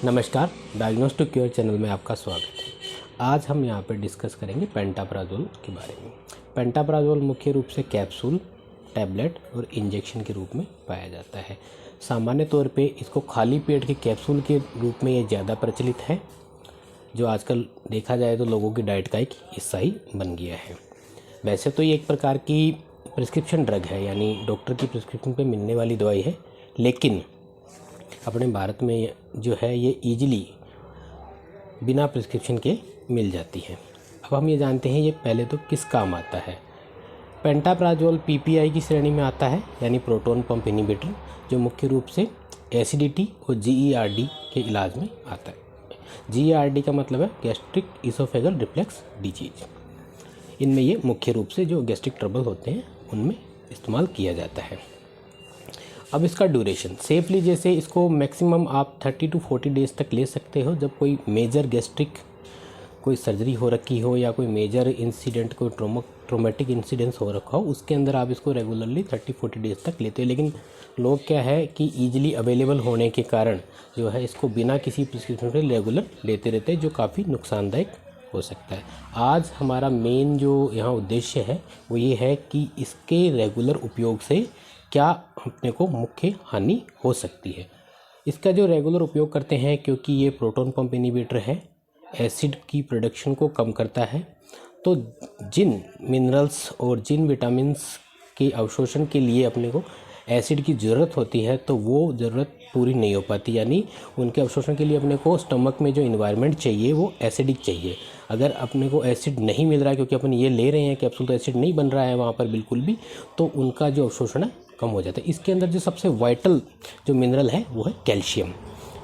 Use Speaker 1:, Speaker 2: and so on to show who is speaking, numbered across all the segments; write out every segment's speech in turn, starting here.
Speaker 1: नमस्कार, diagnostic cure channel में आपका स्वागत है। आज हम यहाँ पर डिस्कस करेंगे पेंटाप्राजोल के बारे में। पेंटाप्राजोल मुख्य रूप से कैप्सूल, टैबलेट और इंजेक्शन के रूप में पाया जाता है। सामान्य तौर पे इसको खाली पेट के कैप्सूल के रूप में ये ज़्यादा प्रचलित है, जो आजकल देखा जाए तो लोगों की डाइट का एक हिस्सा ही बन गया है। वैसे तो ये एक प्रकार की प्रिस्क्रिप्शन ड्रग है, यानी डॉक्टर की प्रिस्क्रिप्शन पे मिलने वाली दवाई है, लेकिन अपने भारत में जो है ये ईजिली बिना प्रिस्क्रिप्शन के मिल जाती है। अब हम ये जानते हैं ये पहले तो किस काम आता है। पेंटाप्राजोल पीपीआई की श्रेणी में आता है, यानी प्रोटॉन पंप इनहिबिटर, जो मुख्य रूप से एसिडिटी और जीईआरडी के इलाज में आता है। जीईआरडी का मतलब है गैस्ट्रिक इसोफेगल रिफ्लेक्स डिजीज। इनमें ये मुख्य रूप से जो गैस्ट्रिक ट्रबल होते हैं उनमें इस्तेमाल किया जाता है। अब इसका ड्यूरेशन सेफली, जैसे इसको मैक्सिमम आप 30 to 40 डेज़ तक ले सकते हो। जब कोई मेजर गैस्ट्रिक कोई सर्जरी हो रखी हो या कोई मेजर इंसिडेंट, कोई ट्रोमेटिक इंसिडेंस हो रखा हो, उसके अंदर आप इसको रेगुलरली 30-40 डेज़ तक लेते हो। लेकिन लोग क्या है कि ईजिली अवेलेबल होने के कारण जो है इसको बिना किसी प्रिस्क्रिप्शन के रेगुलर लेते रहते हैं, जो काफ़ी नुकसानदायक हो सकता है। आज हमारा मेन जो यहाँ उद्देश्य है वो ये है कि इसके रेगुलर उपयोग से क्या अपने को मुख्य हानि हो सकती है। इसका जो रेगुलर उपयोग करते हैं, क्योंकि ये प्रोटॉन पंप इनहिबिटर है, एसिड की प्रोडक्शन को कम करता है, तो जिन मिनरल्स और जिन विटामिन्स के अवशोषण के लिए अपने को एसिड की ज़रूरत होती है, तो वो ज़रूरत पूरी नहीं हो पाती। यानी उनके अवशोषण के लिए अपने को स्टमक में जो इन्वायरमेंट चाहिए वो एसिडिक चाहिए। अगर अपने को एसिड नहीं मिल रहा है, क्योंकि अपन ये ले रहे हैं कैप्सूल, तो एसिड नहीं बन रहा है वहाँ पर बिल्कुल भी, तो उनका जो अवशोषण है कम हो जाता है। इसके अंदर जो सबसे वाइटल जो मिनरल है वो है कैल्शियम।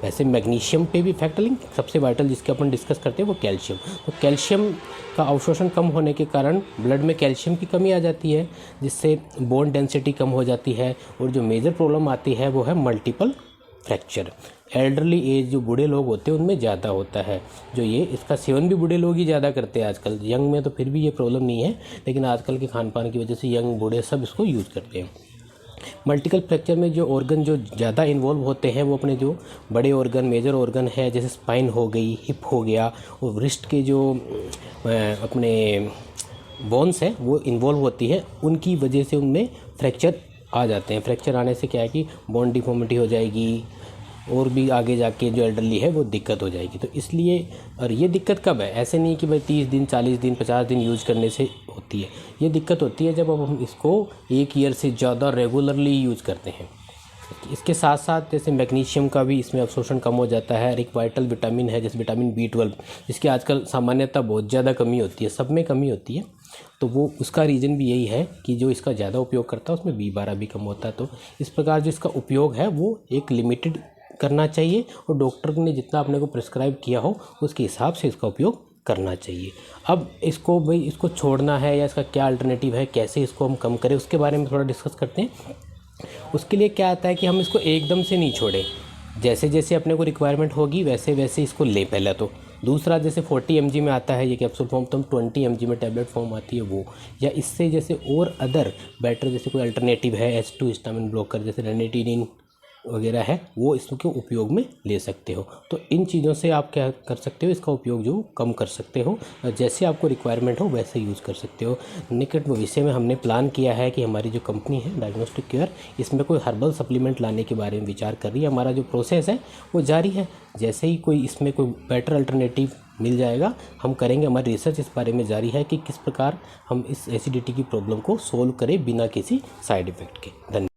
Speaker 1: वैसे मैग्नीशियम पे भी इफेक्ट, लेकिन सबसे वाइटल जिसके अपन डिस्कस करते हैं वो कैल्शियम। तो कैल्शियम का अवशोषण कम होने के कारण ब्लड में कैल्शियम की कमी आ जाती है, जिससे बोन डेंसिटी कम हो जाती है। और जो मेजर प्रॉब्लम आती है वो है मल्टीपल फ्रैक्चर। एल्डरली एज जो बूढ़े लोग होते हैं उनमें ज़्यादा होता है। जो ये इसका सेवन भी बूढ़े लोग ही ज़्यादा करते हैं आजकल। यंग में तो फिर भी ये प्रॉब्लम नहीं है, लेकिन आजकल के खान पान की वजह से यंग बूढ़े सब इसको यूज़ करते हैं। मल्टीपल फ्रैक्चर में जो ऑर्गन जो ज़्यादा इन्वॉल्व होते हैं वो अपने जो बड़े ऑर्गन, मेजर ऑर्गन है, जैसे स्पाइन हो गई, हिप हो गया, और रिस्ट के जो अपने बोन्स हैं वो इन्वॉल्व होती है। उनकी वजह से उनमें फ्रैक्चर आ जाते हैं। फ्रैक्चर आने से क्या है कि बोन डिफॉर्मिटी हो जाएगी, और भी आगे जाके जो एल्डरली है वो दिक्कत हो जाएगी। तो इसलिए, और ये दिक्कत कब है, ऐसे नहीं कि भाई 30 दिन, 40 दिन, 50 दिन यूज़ करने से होती है। ये दिक्कत होती है जब अब हम इसको 1 ईयर से ज़्यादा रेगुलरली यूज़ करते हैं। इसके साथ साथ जैसे मैग्नीशियम का भी इसमें अवशोषण कम हो जाता है। और एक वाइटल विटामिन है जैसे विटामिन B12, जिसकी आजकल सामान्यतः बहुत ज़्यादा कमी होती है, सब में कमी होती है। तो वो उसका रीज़न भी यही है कि जो इसका ज़्यादा उपयोग करता है उसमें B12 भी कम होता है। तो इस प्रकार जो इसका उपयोग है वो एक लिमिटेड करना चाहिए, और डॉक्टर ने जितना अपने को प्रिस्क्राइब किया हो उसके हिसाब से इसका उपयोग करना चाहिए। अब इसको भाई इसको छोड़ना है या इसका क्या अल्टरनेटिव है, कैसे इसको हम कम करें, उसके बारे में थोड़ा डिस्कस करते हैं। उसके लिए क्या आता है कि हम इसको एकदम से नहीं छोड़ें, जैसे जैसे अपने को रिक्वायरमेंट होगी वैसे वैसे इसको लें पहले तो। दूसरा, जैसे 40 mg में आता है ये कैप्सूल फॉर्म, तो हम 20 mg में टैबलेट फॉर्म आती है वो, या इससे जैसे और अदर बेटर जैसे कोई अल्टरनेटिव है, H2 हिस्टामिन ब्लॉकर जैसे रेनिटिनिन वगैरह है, वो इसके उपयोग में ले सकते हो। तो इन चीज़ों से आप क्या कर सकते हो, इसका उपयोग जो कम कर सकते हो, जैसे आपको रिक्वायरमेंट हो वैसे यूज़ कर सकते हो। निकट भविष्य में हमने प्लान किया है कि हमारी जो कंपनी है डायग्नोस्टिक क्योर, इसमें कोई हर्बल सप्लीमेंट लाने के बारे में विचार कर रही है। हमारा जो प्रोसेस है वो जारी है। जैसे ही कोई इसमें कोई बेटर अल्टरनेटिव मिल जाएगा हम करेंगे। हमारी रिसर्च इस बारे में जारी है कि किस प्रकार हम इस एसिडिटी की प्रॉब्लम को सोल्व करें बिना किसी साइड इफ़ेक्ट के। धन्यवाद।